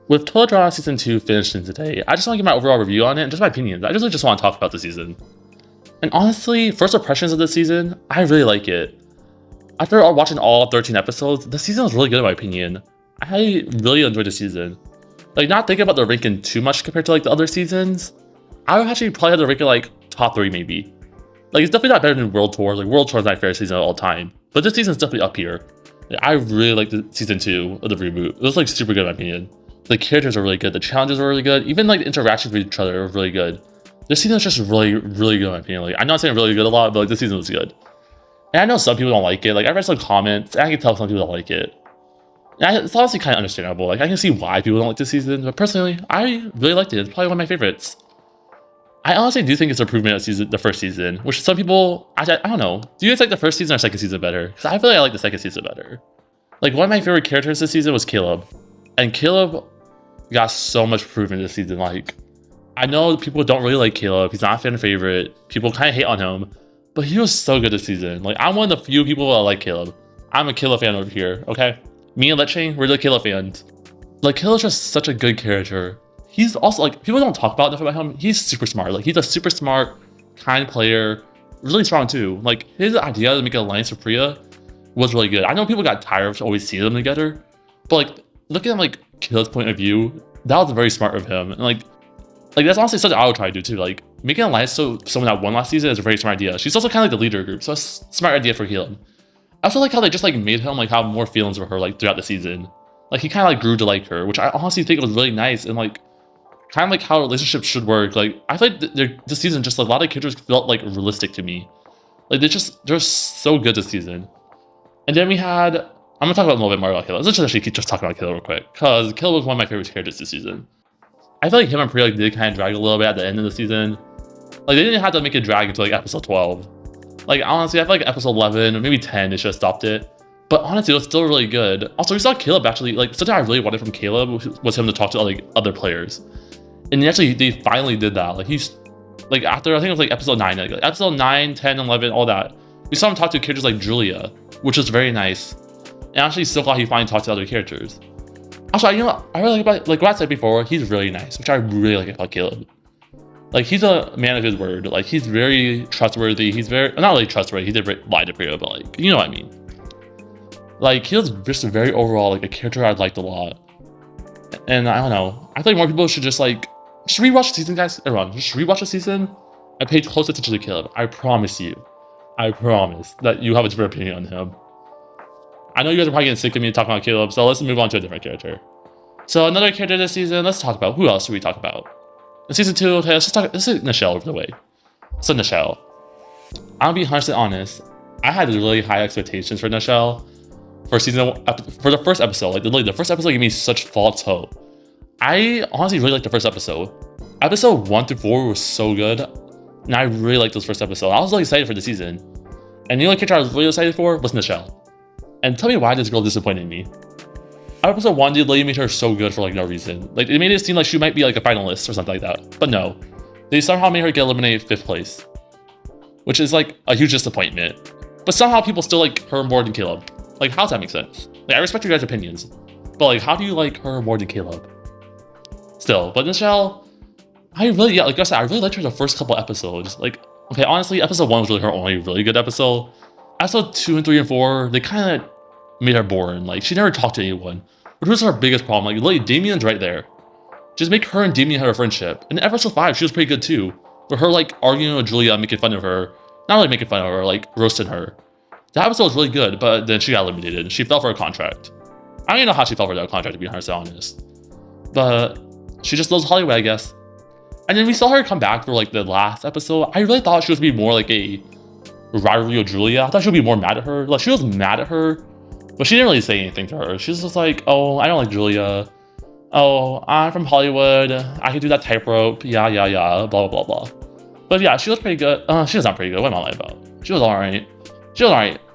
With Total Drama Season 2 finishing today, I just want to give my overall review on it and just my opinions. I just want to talk about the season. And honestly, first impressions of this season, I really like it. After watching all 13 episodes, the season was really good in my opinion. I really enjoyed the season. Like, not thinking about the ranking too much compared to like the other seasons, I would actually probably have the ranking like top 3 maybe. Like, it's definitely not better than World Tour. Like, World Tour is my favorite season of all time. But this season's definitely up here. Like, I really like the season 2 of the reboot. It was like super good in my opinion. The characters are really good, the challenges are really good, even like the interactions with each other are really good. This season was just really, really good in my opinion. Like, I'm not saying really good a lot, but like this season was good. And I know some people don't like it. Like, I read some comments, and I can tell some people don't like it. And it's honestly kind of understandable. Like, I can see why people don't like this season, but personally, I really liked it. It's probably one of my favorites. I honestly do think it's an improvement of the first season, which some people, I don't know. Do you guys like the first season or second season better? Because I feel like I like the second season better. Like, one of my favorite characters this season was Caleb. And Caleb got so much improvement this season. Like, I know people don't really like Caleb. He's not a fan favorite. People kind of hate on him. But he was so good this season. Like, I'm one of the few people that like Caleb. I'm a Caleb fan over here, okay? Me and Lechgang, we're the Caleb fans. Like, Caleb's just such a good character. He's also, like, people don't talk about enough about him. He's super smart. Like, he's a super smart, kind player. Really strong, too. Like, his idea to make an alliance with Priya was really good. I know people got tired of always seeing them together. But, like, looking at, like, Caleb's point of view, that was very smart of him. And, like that's honestly something I would try to do, too. Like, making an alliance so someone that won last season is a very smart idea. She's also kind of like the leader group, so it's a smart idea for Caleb. I also like how they just, like, made him, like, have more feelings for her, like, throughout the season. Like, he kind of, like, grew to like her, which I honestly think was really nice and, like, kind of like how relationships should work. Like, I feel like this season, just a lot of characters felt, like, realistic to me. Like, they're so good this season. And then we had, I'm gonna talk about a little bit more about Caleb. Let's just actually keep just talking about Caleb real quick, because Caleb was one of my favorite characters this season. I feel like him and Priya, like, did kind of drag a little bit at the end of the season. Like, they didn't have to make it drag until, like, episode 12. Like, honestly, I feel like episode 11 or maybe 10, they should have stopped it. But honestly, it was still really good. Also, we saw Caleb actually, like, something I really wanted from Caleb was him to talk to, like, other players. And they finally did that. Like, he's, like, after, I think it was, like, episode 9. Like, episode 9, 10, 11, all that. We saw him talk to characters like Julia, which was very nice. And actually, so glad he finally talked to other characters. Also, you know, I really like about, like what I said before, he's really nice, which I really like about Caleb. Like, he's a man of his word. Like, he's very trustworthy. He's very, not really trustworthy, he did lie to Priya, but, like, you know what I mean. Like, he was just very overall, like, a character I liked a lot. And I don't know, I feel like more people should just, like, just rewatch the season, guys. Everyone, just rewatch the season and pay close attention to Caleb. I promise that you have a different opinion on him. I know you guys are probably getting sick of me talking about Caleb, so let's move on to a different character. So another character this season, let's talk about, who else should we talk about? In season 2, okay, let's say Nichelle over the way. So Nichelle, I'll be 100% honest, I had really high expectations for Nichelle for the first episode. Like, literally, the first episode gave me such false hope. I honestly really liked the first episode. Episode 1 through 4 was so good, and I really liked those first episodes. I was really excited for the season. And the only character I was really excited for was Nichelle. And tell me why this girl disappointed me. Episode 1, they literally made her so good for, like, no reason. Like, it made it seem like she might be, like, a finalist or something like that. But no. They somehow made her get eliminated 5th place. Which is, like, a huge disappointment. But somehow people still like her more than Caleb. Like, how does that make sense? Like, I respect your guys' opinions. But, like, how do you like her more than Caleb? Still. But Nichelle, like I said, I really liked her the first couple episodes. Like, okay, honestly, episode 1 was really her only really good episode. Episode 2 and 3 and 4, they kind of made her boring. Like, she never talked to anyone, which was her biggest problem. Like, literally, Damien's right there. Just make her and Damien have a friendship. In episode 5, she was pretty good too. But her, like, arguing with Julia, making fun of her, not really making fun of her, like, roasting her. That episode was really good, but then she got eliminated. She fell for a contract. I don't even know how she fell for that contract, to be honest. But she just loves Hollywood, I guess. And then we saw her come back for, like, the last episode. I really thought she was going to be more like a rivalry with Julia. I thought she would be more mad at her. Like, she was mad at her, but she didn't really say anything to her. She was just like, oh, I don't like Julia. Oh, I'm from Hollywood. I can do that tightrope. Yeah, blah, blah, blah, blah. But yeah, she was pretty good. She was not pretty good. What am I lying about? She was alright.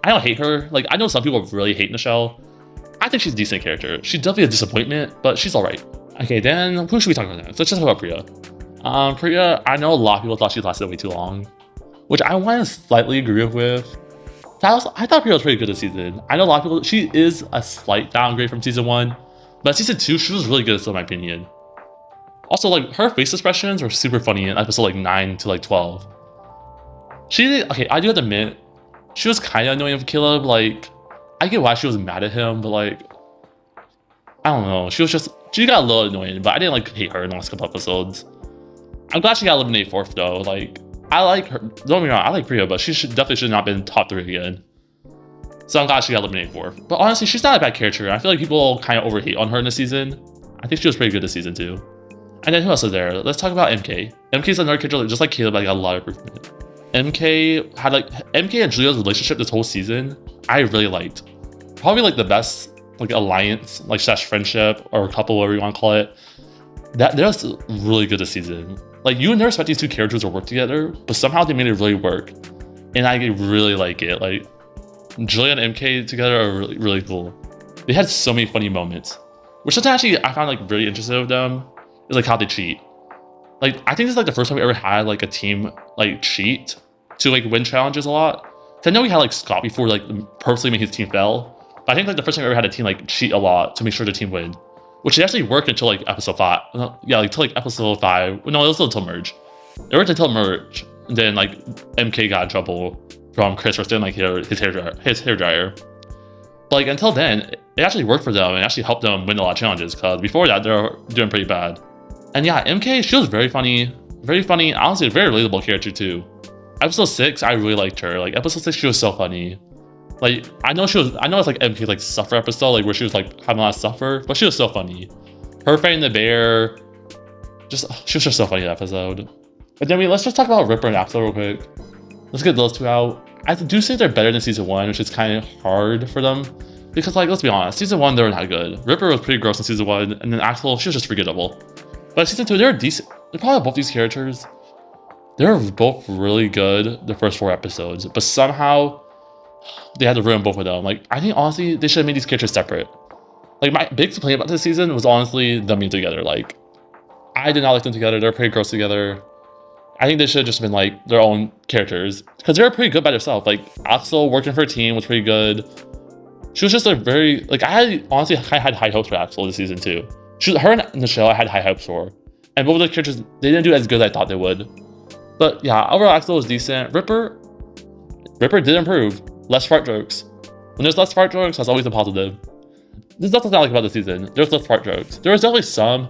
I don't hate her. Like, I know some people really hate Nichelle. I think she's a decent character. She's definitely a disappointment, but she's alright. Okay, then who should we talk about next? Let's just talk about Priya. Priya, I know a lot of people thought she lasted way too long, which I want to slightly agree with. I thought Priya was pretty good this season. I know a lot of people, she is a slight downgrade from season 1, But season 2, she was really good, in my opinion. Also, like, her face expressions were super funny in episode like 9 to like 12. Okay, I do have to admit, she was kind of annoying with Caleb. Like, I get why she was mad at him, but like, I don't know. She got a little annoying, but I didn't like hate her in the last couple episodes. I'm glad she got eliminated 4th though. Like, I like her. Don't get me wrong, I like Priya, but she definitely should not have been top 3 again. So I'm glad she got eliminated 4th. But honestly, she's not a bad character. I feel like people kind of overhate on her in this season. I think she was pretty good this season too. And then who else is there? Let's talk about MK. MK's another character, just like Caleb, I got a lot of improvement. MK and Julia's relationship this whole season, I really liked. Probably like the best like alliance, like slash friendship or couple, whatever you want to call it. That was really good this season. Like, you would never expect these 2 characters to work together, but somehow they made it really work. And I really like it. Like, Julia and MK together are really, really cool. They had so many funny moments. Which something actually I found like really interesting with them is like how they cheat. Like, I think this is like the first time we ever had like a team like cheat to like win challenges a lot. I know we had like Scott before, like purposely made his team fail. But I think like the first time we ever had a team like cheat a lot to make sure the team win. Which actually worked until like episode 5. Yeah, like until like episode 5. No, it was until merge. It worked until merge. And then like MK got in trouble from Chris for stealing like his hair dryer. But like until then, it actually worked for them and actually helped them win a lot of challenges. Because before that, they were doing pretty bad. And yeah, MK, she was very funny. Very funny. Honestly, a very relatable character too. Episode 6, I really liked her. Like episode 6, she was so funny. Like, I know it's like MK like suffer episode, like where she was like having a lot of suffer, but she was so funny. Her fighting the bear, she was just so funny that episode. But then let's just talk about Ripper and Axel real quick. Let's get those 2 out. I do say they're better than season 1, which is kind of hard for them. Because like, let's be honest, season 1, they were not good. Ripper was pretty gross in season 1, and then Axel, she was just forgettable. But season 2, they were decent. They're probably both these characters. They were both really good the first 4 episodes, but somehow they had to ruin both of them. Like, I think honestly, they should have made these characters separate. Like, my big complaint about this season was honestly them being together. Like, I did not like them together. They're pretty gross together. I think they should have just been like their own characters because they were pretty good by themselves. Like, Axel working for a team was pretty good. She was just a very like I had high hopes for Axel this season too. Her in the show I had high hopes for, and both of the characters they didn't do as good as I thought they would. But yeah, overall Axel was decent. Ripper did improve. Less fart jokes. When there's less fart jokes, that's always a positive. There's nothing I like about the season. There's less fart jokes. There was definitely some,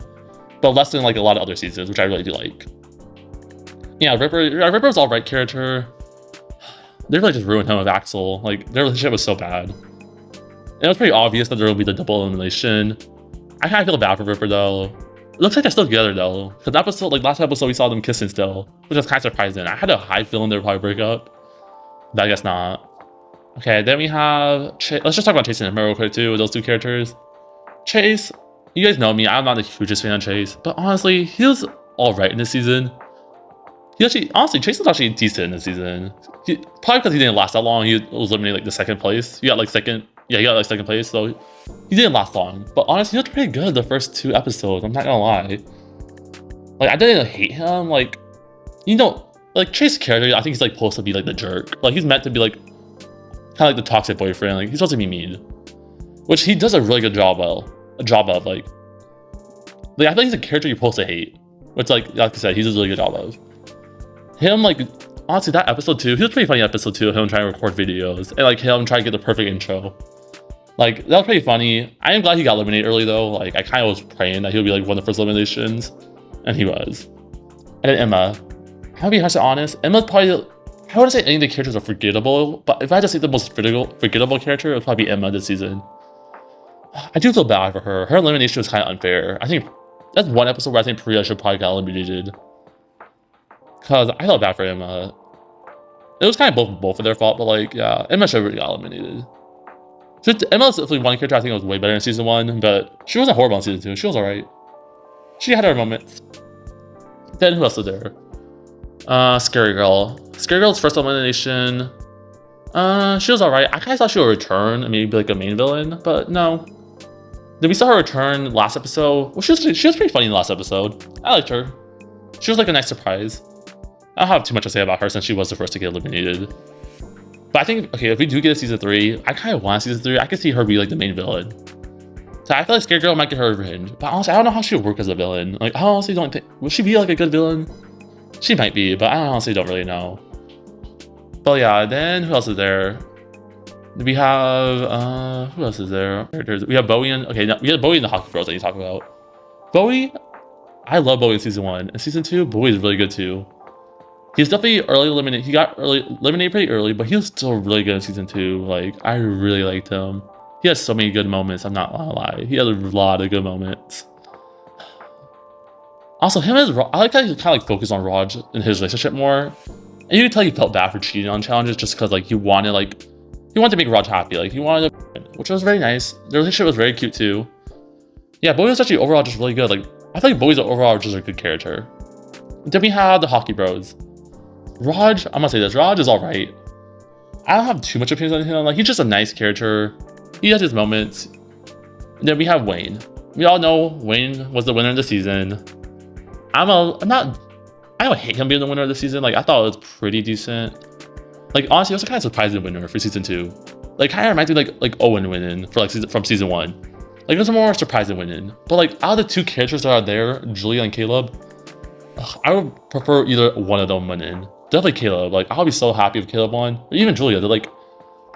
but less than like a lot of other seasons, which I really do like. Yeah, Ripper was alright character. They really just ruined him with Axel. Like, their relationship was so bad. And it was pretty obvious that there would be the double elimination. I kind of feel bad for Ripper though. It looks like they're still together though. Because last episode we saw them kissing still, which was kind of surprising. I had a high feeling they would probably break up, but I guess not. Okay, then we have let's just talk about Chase and Emma real quick too, with those 2 characters. Chase, you guys know me, I'm not the hugest fan of Chase, but honestly, he was alright in this season. Honestly, Chase was actually decent in this season. Probably because he didn't last that long, he was eliminated like the 2nd place. He got like second place, so he didn't last long. But honestly, he was pretty good the first 2 episodes, I'm not gonna lie. Like, I didn't hate him, like, you know, like Chase's character, I think he's like supposed to be like the jerk. Like, he's meant to be like, kind of like the toxic boyfriend, like he's supposed to be mean. Which he does a really good job of, I feel like he's a character you're supposed to hate. Which like I said, he does a really good job of. Him, like, honestly, that episode 2, he was pretty funny episode 2 of him trying to record videos. And like him trying to get the perfect intro. Like, that was pretty funny. I am glad he got eliminated early though. Like, I kind of was praying that he would be like one of the first eliminations. And he was. And then Emma. I'll be honest, Emma's probably, I wouldn't say any of the characters are forgettable, but if I had to say the most forgettable character, it would probably be Emma this season. I do feel bad for her. Her elimination was kind of unfair. I think that's one episode where I think Priya should probably get eliminated. Because I felt bad for Emma. It was kind of both of their fault, but like, yeah, Emma should have really got eliminated. Emma was definitely one character I think was way better in season 1, but she wasn't horrible in season 2. She was alright. She had her moments. Then who else was there? Scary Girl. Scary Girl's first elimination. She was alright. I kind of thought she would return and maybe be like a main villain, but no. Then we saw her return last episode. Well, she was pretty funny in the last episode. I liked her. She was like a nice surprise. I don't have too much to say about her since she was the first to get eliminated. But I think, okay, if we do get a season 3, I kind of want a season 3. I could see her be like the main villain. So I feel like Scarecrow might get her revenge. But honestly, I don't know how she would work as a villain. Like, I honestly don't think... Would she be like a good villain? She might be, but I honestly don't really know. But yeah, then who else is there? We have... who else is there? We have Bowie and... Okay, we have Bowie and the Hockey Bros that you talk about. Bowie... I love Bowie in Season 1. And Season 2, Bowie is really good too. He's definitely early eliminated. He got eliminated pretty early, but he was still really good in Season 2. Like, I really liked him. He has so many good moments, I'm not gonna lie. He has a lot of good moments. Also, him as I like how he kind of like focused on Raj and his relationship more. And you can tell he felt bad for cheating on challenges just because like he wanted to make Raj happy. Like he wanted to, which was very nice. The relationship was very cute too. Yeah, Bowie was actually overall just really good. Like I feel like Bowie's overall just a good character. Then we have the Hockey Bros. Raj, I'm gonna say this, Raj is alright. I don't have too much opinions on him. Like he's just a nice character. He has his moments. And then we have Wayne. We all know Wayne was the winner of the season. I don't hate him being the winner of the season. Like I thought it was pretty decent. Like honestly, it was a kind of surprising winner for Season 2. Like kind of reminds me like Owen winning for like from Season 1. Like it was a more surprising winning. But like out of the two characters that are there, Julia and Caleb, I would prefer either one of them winning. Definitely Caleb. Like I'll be so happy if Caleb won. Or even Julia. They're like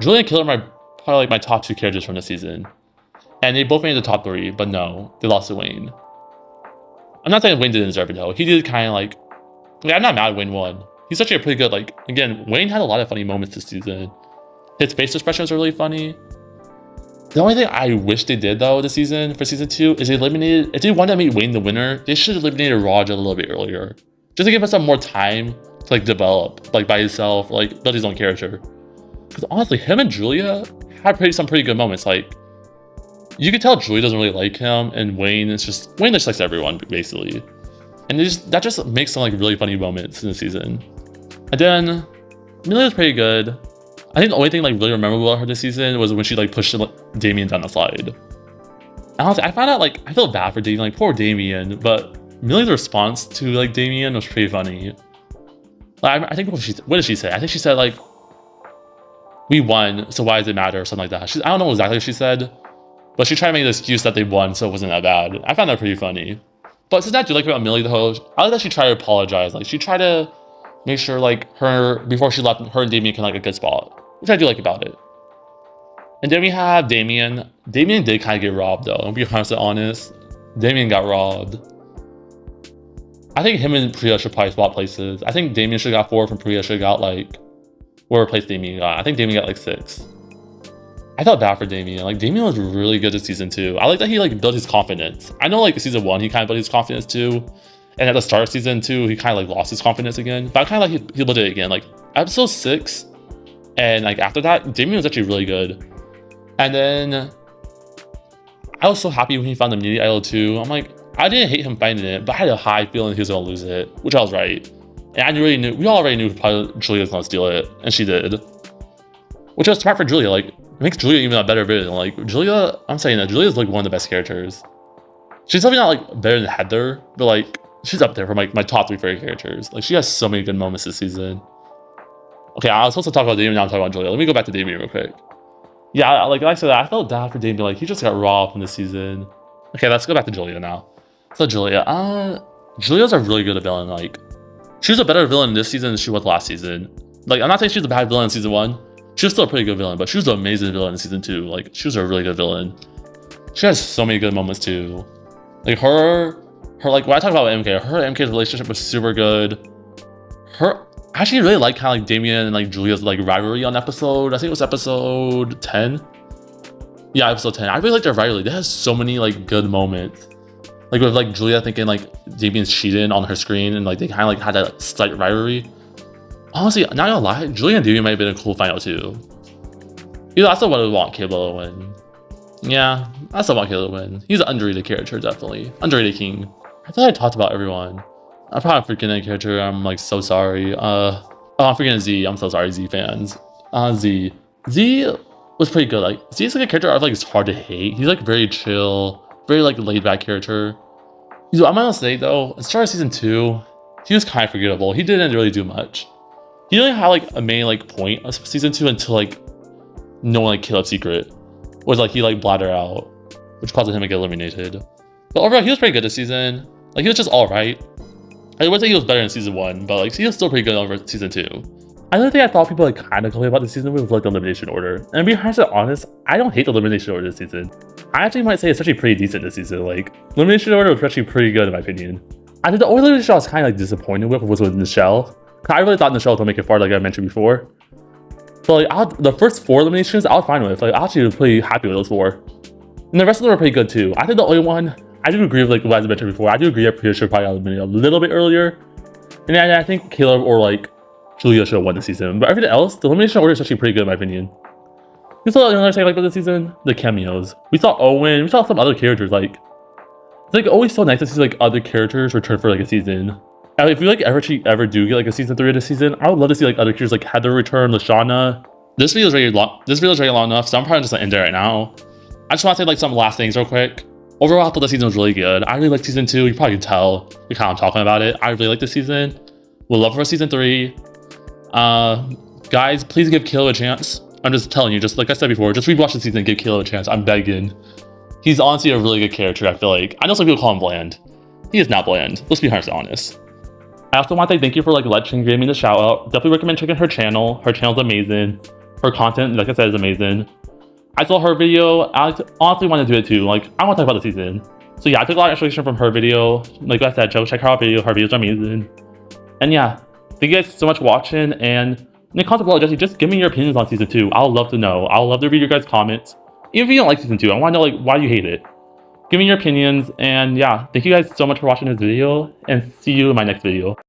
Julia and Caleb are probably like my top 2 characters from the season. And they both made the top 3, but no, they lost to Wayne. I'm not saying Wayne didn't deserve it though. He did kind of like I'm not mad Wayne won. He's actually a pretty good, like, again, Wayne had a lot of funny moments this season. His face expressions are really funny. The only thing I wish they did though this season, for Season 2, is they eliminated, if they wanted to make Wayne the winner, they should have eliminated Raj a little bit earlier. Just to give us some more time to like develop, like by himself, like build his own character. Because honestly, him and Julia had some pretty good moments. Like, you could tell Julia doesn't really like him, and Wayne just likes everyone, basically. And that just makes some like really funny moments in the season. And then Millie was pretty good. I think the only thing like really memorable about her this season was when she like pushed Damien down the slide. And honestly, I found out like I feel bad for Damien, like poor Damien, but Millie's response to like Damien was pretty funny. Like, I think what did she say? I think she said like, "We won, so why does it matter?" or something like that. I don't know exactly what she said, but she tried to make the excuse that they won, so it wasn't that bad. I found that pretty funny. But something I do like about Millie though, I like that she tried to apologize. Like she tried to make sure like before she left, her and Damien can like a good spot, which I do like about it. And then we have Damien. Damien did kind of get robbed though. I'll be 100% honest. Damien got robbed. I think him and Priya should probably swap places. I think Damien should have got 4 from Priya should have got like whatever place Damien got. I think Damien got like 6. I felt bad for Damien. Like Damien was really good this season too. I like that he like built his confidence. I know like Season 1 he kind of built his confidence too. And at the start of Season 2 he kind of like lost his confidence again. But I kind of like he built it again. Like episode 6 and like after that, Damien was actually really good. And then I was so happy when he found the immunity idol too. I'm like, I didn't hate him finding it, but I had a high feeling he was gonna lose it, which I was right. And we already knew probably Julia was gonna steal it, and she did. Which was smart for Julia. Like, it makes Julia even a better villain. Like Julia, I'm saying that Julia's like one of the best characters. She's definitely not like better than Heather, but like she's up there for like my top 3 favorite characters. Like she has so many good moments this season. Okay, I was supposed to talk about Damien, now I'm talking about Julia. Let me go back to Damien real quick. Yeah, like I said, I felt bad for Damien. Like he just got robbed from this season. Okay, let's go back to Julia now. So Julia, Julia's a really good villain. Like she was a better villain this season than she was last season. Like I'm not saying she was a bad villain in Season 1. She was still a pretty good villain, but she was an amazing villain in Season 2. Like she was a really good villain. She has so many good moments too. Like her like when I talk about MK, her and MK's relationship was super good. I actually really like kind of like Damien and like Julia's like rivalry on episode, I think it was episode 10. Yeah, episode 10. I really like their rivalry. They has so many like good moments. Like with like Julia thinking like Damien's cheating on her screen and like they kind of like had that slight rivalry. Honestly, not gonna lie, Julia and Damien might have been a cool final too. Yeah, I still would want Caleb to win. Yeah, I still want Caleb to win. He's an underrated character, definitely. Underrated king. I thought I talked about everyone. I'm probably freaking a character. I'm like so sorry. I'm freaking Z. I'm so sorry, Z fans. Z was pretty good. Like Z's like a character I like it's hard to hate. He's like very chill, very like laid back character. I'm gonna say though, at the start of Season 2, he was kind of forgettable. He didn't really do much. He didn't have like a main like point of Season 2 until like knowing like Caleb's secret was like he like blattered out. which caused him to get eliminated. But overall, he was pretty good this season. Like, he was just alright. I would say he was better in season 1, but like he was still pretty good over season 2. Another thing I thought people like kind of complain about this season was like the elimination order. And to be honest, I don't hate the elimination order this season. I actually might say it's actually pretty decent this season. Like, elimination order was actually pretty good in my opinion. I think the only elimination I was kind of like disappointed with was Michelle. I really thought Michelle would make it far, like I mentioned before. But like, the first 4 eliminations I was fine with. Like, I actually was pretty happy with those 4. And the rest of them were pretty good too. I think the only one, I do agree with like what I mentioned before. I do agree that Priya should probably got eliminated a little bit earlier. And I think Caleb or like Julia should have won the season. But everything else, the elimination order is actually pretty good in my opinion. You saw another thing I like about this season? The cameos. We saw Owen, we saw some other characters. Like, it's like always so nice to see like other characters return for like a season. And if we like ever do get like a season 3 of this season, I would love to see like other characters like Heather return, Lashana. This video is already long enough, so I'm probably just gonna end it right now. I just want to say like some last things real quick. Overall, I thought the season was really good. I really like season 2. You probably can tell you're kind of talking about it. I really like this season. We'll love for season 3. Guys, please give Caleb a chance. I'm just telling you, just like I said before, just rewatch the season and give Caleb a chance. I'm begging. He's honestly a really good character, I feel like. I know some people call him bland. He is not bland. Let's be honest. I also want to say thank you for like Lechgang giving me the shout out. Definitely recommend checking her channel. Her channel's amazing. Her content, like I said, is amazing. I saw her video. I honestly want to do it too. Like, I want to talk about the season. So yeah, I took a lot of inspiration from her video. Like I said, check her out video. Her videos are amazing. And yeah, thank you guys so much for watching. And in the comments below, just give me your opinions on season 2. I'll love to know. I'll love to read your guys' comments. Even if you don't like season 2, I want to know like why you hate it. Give me your opinions. And yeah, thank you guys so much for watching this video. And see you in my next video.